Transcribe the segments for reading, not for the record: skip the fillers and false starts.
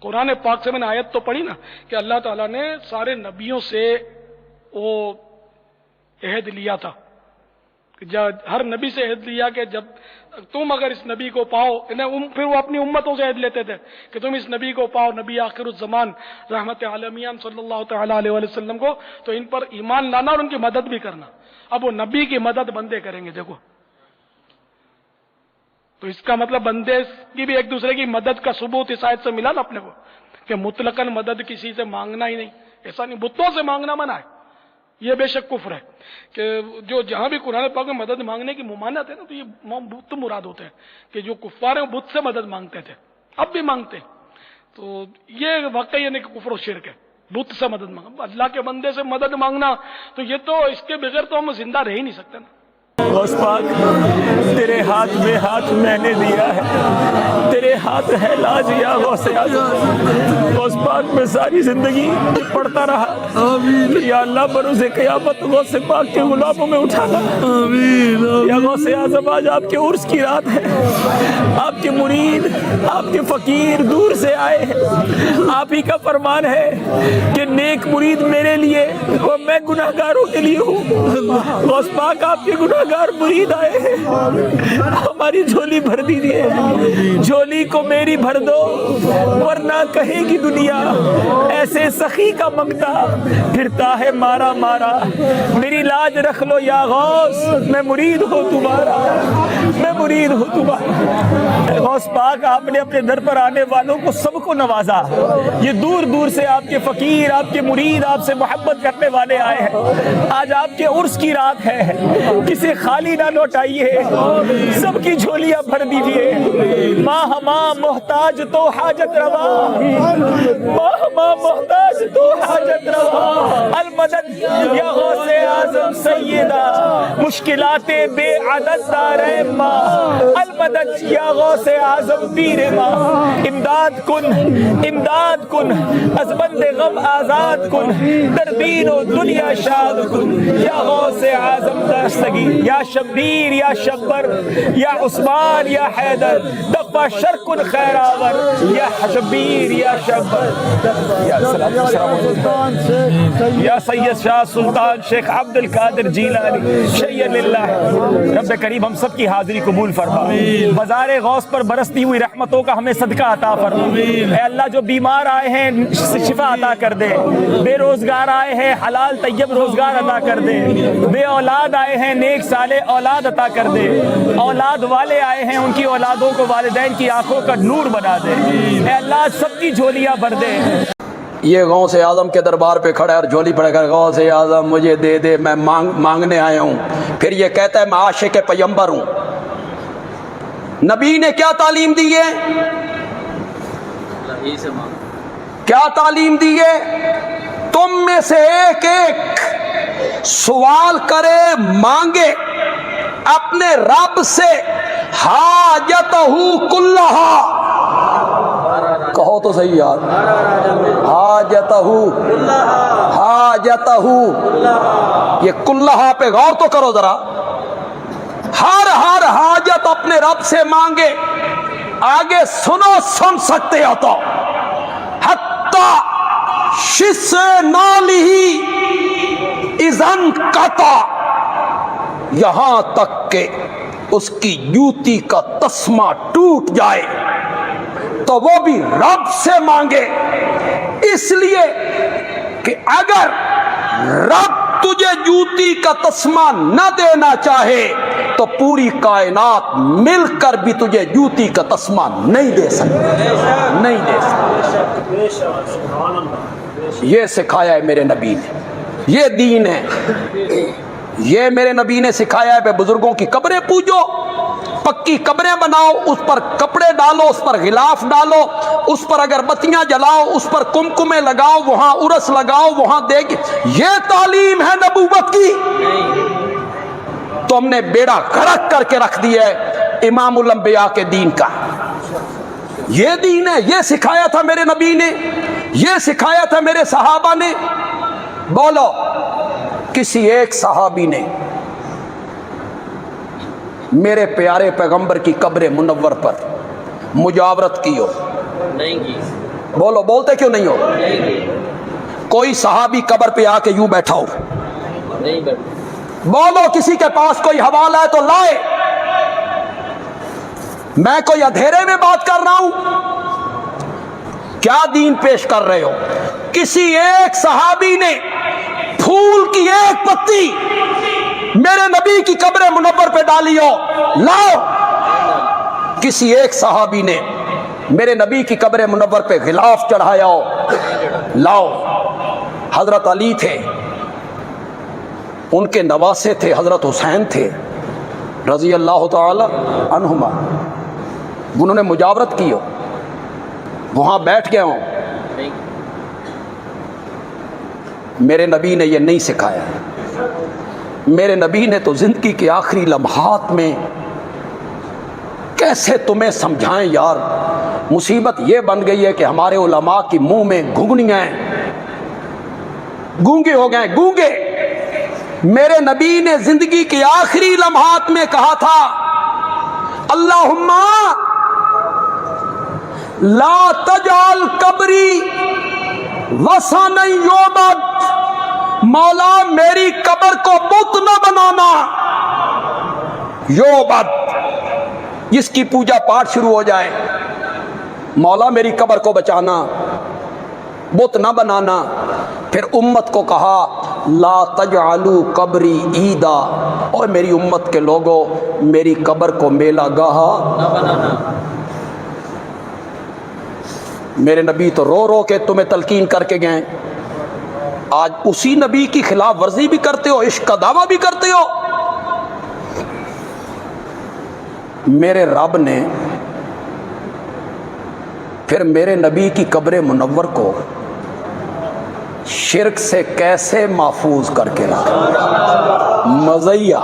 قرآن پاک سے میں نے آیت تو پڑھی نا کہ اللہ تعالیٰ نے سارے نبیوں سے وہ عہد لیا تھا، ہر نبی سے عہد لیا کہ جب تم اگر اس نبی کو پاؤ، پھر وہ اپنی امتوں سے عہد لیتے تھے کہ تم اس نبی کو پاؤ، نبی آخر الزمان رحمت عالمیان صلی اللہ تعالیٰ علیہ وسلم کو، تو ان پر ایمان لانا اور ان کی مدد بھی کرنا۔ اب وہ نبی کی مدد بندے کریں گے، دیکھو تو اس کا مطلب بندے کی بھی ایک دوسرے کی مدد کا ثبوت اس آیت سے ملا نا اپنے کو، کہ مطلقاً مدد کسی سے مانگنا ہی نہیں، ایسا نہیں، بتوں سے مانگنا منع ہے، یہ بے شک کفر ہے کہ جو جہاں بھی قرآن پاک میں مدد مانگنے کی ممانعت ہے نا، تو یہ بت مراد ہوتے ہیں کہ جو کفار ہیں وہ بت سے مدد مانگتے تھے، اب بھی مانگتے ہیں، تو یہ واقعی یعنی کہ کفر و شرک ہے، بت سے مدد مانگنا، اللہ کے بندے سے مدد مانگنا، تو یہ تو اس کے بغیر تو ہم زندہ رہ ہی نہیں سکتے نا۔ غوث پاک تیرے ہاتھ میں ہاتھ میں نے دیا ہے، تیرے ہاتھ ہے لاج یا غوث اعظم۔ غوث پاک میں ساری زندگی پڑھتا رہا یا اللہ بروز قیامت غوث پاک کے غلاموں میں اٹھانا۔ یا غوث اعظم آج آپ کے عرس کی رات ہے، آپ کے مرید آپ کے فقیر دور سے آئے ہیں، آپ ہی کا فرمان ہے کہ نیک مرید میرے لیے اور میں گناہ گاروں کے لیے ہوں۔ غوث پاک آپ کے گناہ گار مرید آئے ہیں، ہماری جھولی بھر دیجئے، جھولی کو میری بھر دو ورنہ کہے گی دنیا ایسے سخی کا منگتا پھرتا ہے مارا مارا۔ میری لاج رکھ لو یا غوث، میں مرید ہوں تمہارا، میں مرید ہوں تمہارا۔ غوث پاک آپ نے اپنے در پر آنے والوں کو سب کو نوازا، یہ دور دور سے آپ کے فقیر آپ کے مرید آپ سے محبت کرنے والے آئے ہیں۔ آج آپ کے عرس کی رات ہے، کسی خالی نہ لوٹائیے، سب کی جھولیاں بھر دیجئے۔ ماں ہماں محتاج تو حاجت روا، ماں ہماں محتاج تو حاجت روا۔ المدد یا غوث اعظم سیدہ، مشکلات بے عدد دارے ماں، المدد یا غوث اعظم پیر ماں۔ امداد کن امداد کن، از بند غم آزاد کن، در دین و دنیا شاد کن، یا غوث اعظم دستگی، یا شبیر یا شبر یا عثمان یا حیدر، دفع شرکن خیراور یا شبیر یا شبر۔ یا سید شاہ سلطان شیخ عبد القادر جیلانی شیئا للہ۔ رب کریم ہم سب کی حاضری قبول فرما، بازار غوث پر برستی ہوئی رحمتوں کا ہمیں صدقہ عطا فرما۔ اے اللہ جو بیمار آئے ہیں شفا عطا کر دے، بے روزگار آئے ہیں حلال طیب روزگار عطا کر دے، بے اولاد آئے ہیں نیک صالح اولاد عطا کر دے، اولاد والے آئے ہیں ان کی اولادوں کو والدین کی آنکھوں کا نور بنا دے۔ اے اللہ سب کی جھولیاں بھر دے۔ یہ غوث اعظم کے دربار پہ کھڑا ہے اور جھولی پڑے کر غوث اعظم مجھے دے دے، میں مانگنے آیا ہوں۔ پھر یہ کہتا ہے میں عاشق پیغمبر ہوں۔ نبی نے کیا تعلیم دی ہے؟ کیا تعلیم دی ہے؟ تم میں سے ایک ایک سوال کرے مانگے اپنے رب سے حاجتہ کلہا، کہو تو صحیح یار، حاجتہ حاجتہ، یہ کلہا پہ غور تو کرو ذرا، ہر حاجت اپنے رب سے مانگے۔ آگے سنو، سن سکتے ہو تو، حتی شس نالہی اذن قطع، یہاں تک کہ اس کی جوتی کا تسمہ ٹوٹ جائے تو وہ بھی رب سے مانگے، اس لیے کہ اگر رب تجھے جوتی کا تسمہ نہ دینا چاہے تو پوری کائنات مل کر بھی تجھے جوتی کا تسمہ نہیں دے سکتے، نہیں دے سکتے۔ یہ سکھایا ہے میرے نبی نے، یہ دین ہے، یہ میرے نبی نے سکھایا ہے۔ بزرگوں کی قبریں پوجو، پکی قبریں بناؤ، اس پر کپڑے ڈالو، اس پر غلاف ڈالو، اس پر اگر بتیاں جلاؤ، اس پر کمکمے لگاؤ، وہاں عرس لگاؤ، وہاں دیکھ، یہ تعلیم ہے نبوت کی۔ تو ہم نے بیڑا غرق کر کے رکھ دیا ہے امام الانبیاء کے دین کا۔ یہ دین ہے، یہ سکھایا تھا میرے نبی نے، یہ سکھایا تھا میرے صحابہ نے۔ بولو کسی ایک صحابی نے میرے پیارے پیغمبر کی قبر منور پر مجاورت کی ہو؟ نہیں کی۔ बोलो, बोलते क्यों नहीं हो? कोई सहाबी कब्र पे आके यूं बैठा हो? नहीं बैठ। बोलो, किसी के पास कोई हवाला है तो लाए। मैं कोई अंधेरे में बात कर रहा हूं? क्या दीन पेश कर रहे हो? किसी एक सहाबी ने फूल की एक पत्ती मेरे नबी की कब्र मुनव्वर पे डाली हो? लाओ। किसी एक सहाबी ने मेरे नबी की कब्र मुनव्वर पे गिलाफ चढ़ाया हो? लाओ। हजरत अली थे, उनके नवासे थे हजरत हुसैन थे रजी अल्लाह ताला अन्हुमा, उन्होंने मुजावरत की हो, वहां बैठ गया हूं। मेरे नबी ने यह नहीं सिखाया। मेरे नबी ने तो जिंदगी के आखिरी लम्हात में कैसे तुम्हें समझाएं यार। मुसीबत यह बन गई है कि हमारे उलमा की मुंह में घुघनियां हैं, गूंगे हो गए, गूंगे। मेरे नबी ने जिंदगी के आखिरी लम्हात में कहा था, अल्लाहुम्मा ला तजाल कब्री वसन योबद, मौला मेरी कब्र को बुत न बनाना। योबद, जिसकी पूजा पाठ शुरू हो जाए, मौला मेरी कब्र को बचाना, बुत न बनाना। फिर उम्मत को कहा, ला तजअलू कब्री ईदा, और मेरी उम्मत के लोगों, मेरी कब्र को मेला गाह न बनाना। मेरे नबी तो रो रो के तुम्हें तलकीन करके गए, आज उसी नबी की खिलाफ वर्जी भी करते हो, इश्क का दावा भी करते हो। मेरे रब ने फिर मेरे नबी की कब्र मुनव्वर को शिरक से कैसे महफूज करके रखा, मज़ैया।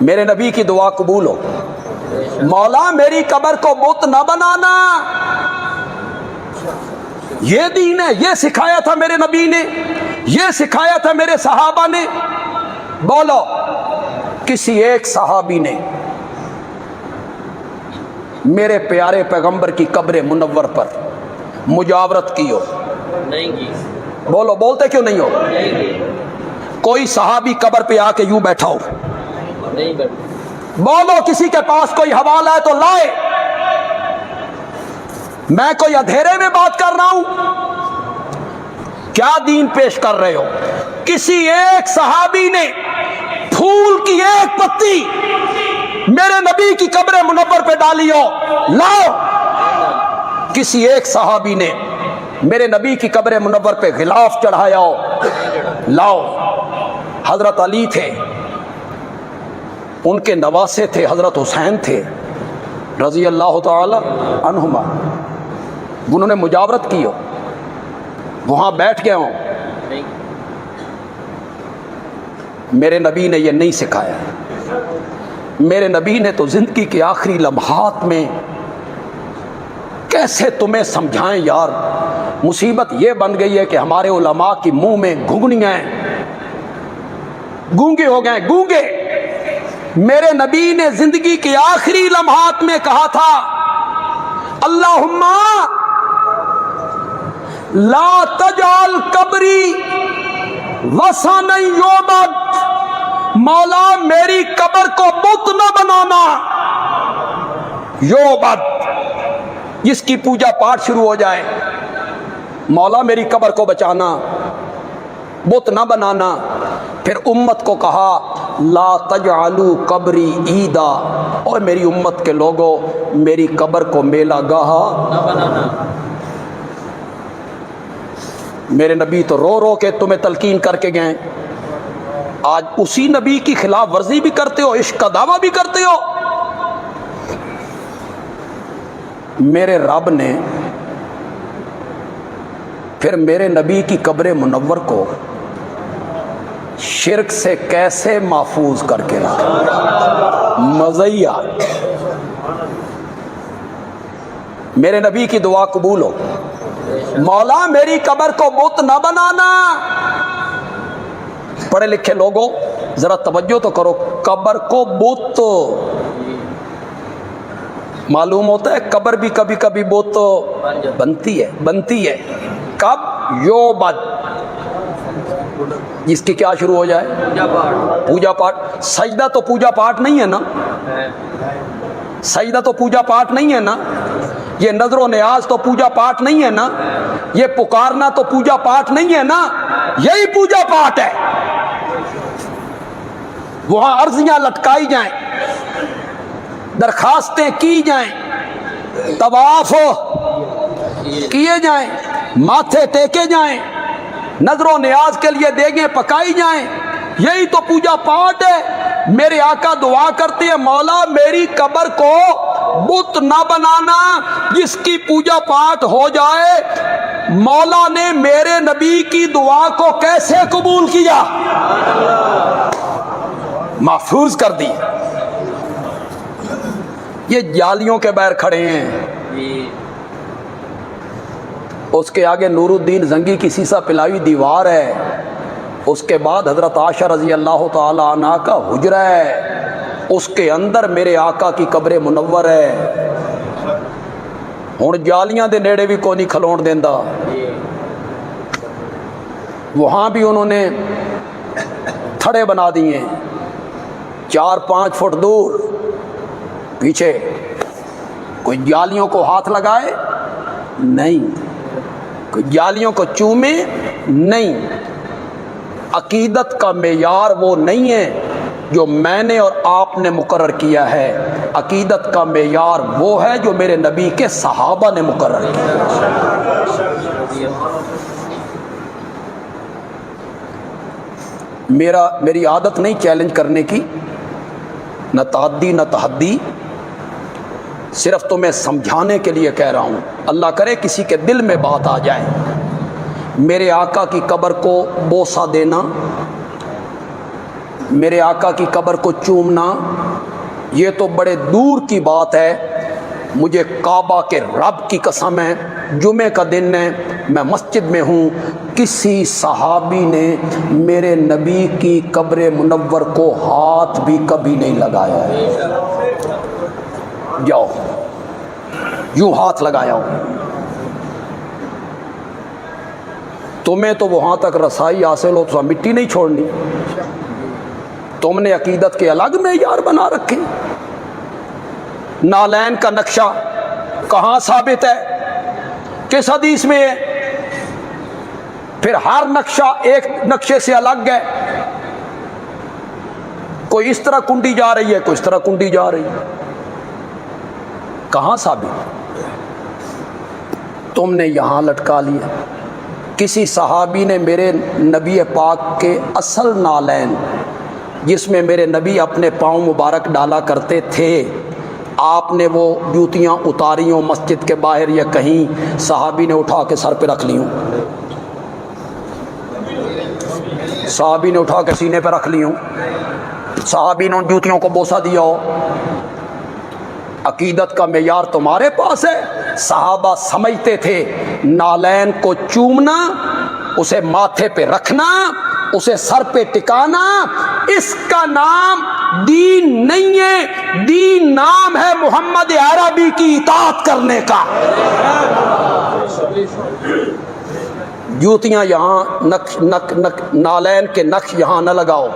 मेरे नबी की दुआ कबूल हो, मौला मेरी कब्र को बुत न बनाना। ये दीन है, ये सिखाया था मेरे नबी ने, ये सिखाया था मेरे सहाबा ने। बोलो, किसी एक सहाबी ने मेरे प्यारे पैगंबर की कब्र मुनव्वर पर मुजावरत की हो? नहीं की। बोलो, बोलते क्यों नहीं हो? नहीं की। कोई सहाबी कब्र पे आके यूं बैठा हो? नहीं बैठ। बोलो, किसी के पास कोई हवाला है तो लाए। मैं कोई अंधेरे में बात कर रहा हूं? क्या दीन पेश कर रहे हो? किसी एक सहाबी ने फूल की एक पत्ती मेरे नबी की कब्र मुनव्वर पे डाली हो? लाओ। किसी एक सहाबी ने मेरे नबी की कब्र मुनव्वर पे गिलाफ चढ़ाया हो? लाओ। हजरत अली थे, उनके नवासे थे हजरत हुसैन थे रजी अल्लाह ताला अन्हुमा, उन्होंने मुजावरत की हो, वहां बैठ गया हूं। मेरे नबी ने यह नहीं सिखाया। मेरे नबी ने तो जिंदगी के आखिरी लम्हात में कैसे तुम्हें समझाएं यार। मुसीबत यह बन गई है कि हमारे उलमा की मुंह में घुघनियां हैं, गूंगे हो गए, गूंगे। मेरे नबी ने जिंदगी के आखिरी लम्हात में कहा था, अल्लाहुम्मा ला तजाल कब्री वसन योबद, मौला मेरी कब्र को बुत न बनाना। योबद, जिसकी पूजा पाठ शुरू हो जाए, मौला मेरी कब्र को बचाना, बुत न बनाना। फिर उम्मत को कहा, ला तजअलू कब्री ईदा, और मेरी उम्मत के लोगों, मेरी कब्र को मेला गाह न बनाना। मेरे नबी तो रो रो के तुम्हें तलकीन करके गए, आज उसी नबी की खिलाफ वर्जी भी करते हो, इश्क का दावा भी करते हो। मेरे रब ने फिर मेरे नबी की कब्र मुनव्वर को शिरक से कैसे महफूज करके रखा, मज़ैया। मेरे नबी की दुआ कबूल हो, मौला मेरी कब्र को बुत न बनाना। पढ़े लिखे लोगों, जरा तवज्जो तो करो, कब्र को बुत, मालूम होता है कब्र भी कभी कभी वो तो बनती है। कब यो बद, जिसकी क्या शुरू हो जाए, पूजा पाठ। सजदा तो पूजा पाठ नहीं है ना, सजदा तो पूजा पाठ नहीं है ना, ये नजर नियाज तो पूजा पाठ नहीं है ना, ये पुकारना तो पूजा पाठ नहीं है ना, यही पूजा पाठ है। वहां अर्जियां लटकाई जाएं, दरखास्तें की जाएं, तवाफ किए जाएं, माथे टेके जाएं, नजरों नियाज के लिए देगें पकाई जाएं, यही तो पूजा पाठ है। मेरे आका दुआ करते हैं, मौला मेरी कब्र को बुत ना बनाना जिसकी पूजा पाठ हो जाए। मौला ने मेरे नबी की दुआ को कैसे कबूल किया, महफूज कर दी। ये जालियों के बैर खड़े हैं, उसके आगे नूरुद्दीन जंगी की सीसा पिलाई दीवार है, उसके बाद हजरत आयशा रजी अल्लाह ताला अन्हा का हुजरा है, उसके अंदर मेरे आका की कब्र मुनव्वर है। हुण जालियां दे नेड़े भी कोई नहीं खलोण देंदा, वहां भी उन्होंने थड़े बना दिए 4-5 फुट दूर पीछे। कोई जालियों को हाथ लगाए नहीं, कोई जालियों को चूमे नहीं। अकीदत का मेयार वो नहीं है जो मैंने और आपने मुकर्रर किया है, अकीदत का मेयार वो है जो मेरे नबी के सहाबा ने मुकर्रर किया। मेरी आदत नहीं चैलेंज करने की, न ताद्दी न तहद्दी, सिर्फ तुम्हें समझाने के लिए कह रहा हूँ। अल्लाह करे किसी के दिल में बात आ जाए। मेरे आका की कब्र को बोसा देना, मेरे आका की कब्र को चूमना, ये तो बड़े दूर की बात है। मुझे काबा के रब की कसम है, जुमे का दिन है, मैं मस्जिद में हूँ, किसी सहाबी ने मेरे नबी की कब्र मुनव्वर को हाथ भी कभी नहीं लगाया है। जाओ, यूं हाथ लगाया हो। तुम्हें तो वहां तक रसाई हासिल हो तो मिट्टी नहीं छोड़नी, तुमने अकीदत के अलग मेयार बना रखे। नालैन का नक्शा कहां साबित है, किस हदीस में है? फिर हर नक्शा एक नक्शे से अलग है, कोई इस तरह कुंडी जा रही है, कोई इस तरह कुंडी जा रही है, कहां साबित? तुमने यहां लटका लिया। किसी सहाबी ने मेरे नबी पाक के असल नालैन, जिसमें मेरे नबी अपने पाँव मुबारक डाला करते थे, आपने वो जूतियाँ उतारी हों मस्जिद के बाहर या कहीं, सहाबी ने उठा के सर पे रख ली हों, सहाबी ने उठा के सीने पे रख ली हों, सहाबी ने उन जूतियों को बोसा दिया हो। अकीदत का मेयार तुम्हारे पास है। सहाबा समझते थे नालैन को चूमना, उसे माथे पे रखना, उसे सर पे टिकाना, इसका नाम दीन नहीं है। दीन नाम है मोहम्मद अरबी की इताअत करने का। जूतियां यहां नालैन के नक्श यहां न लगाओ।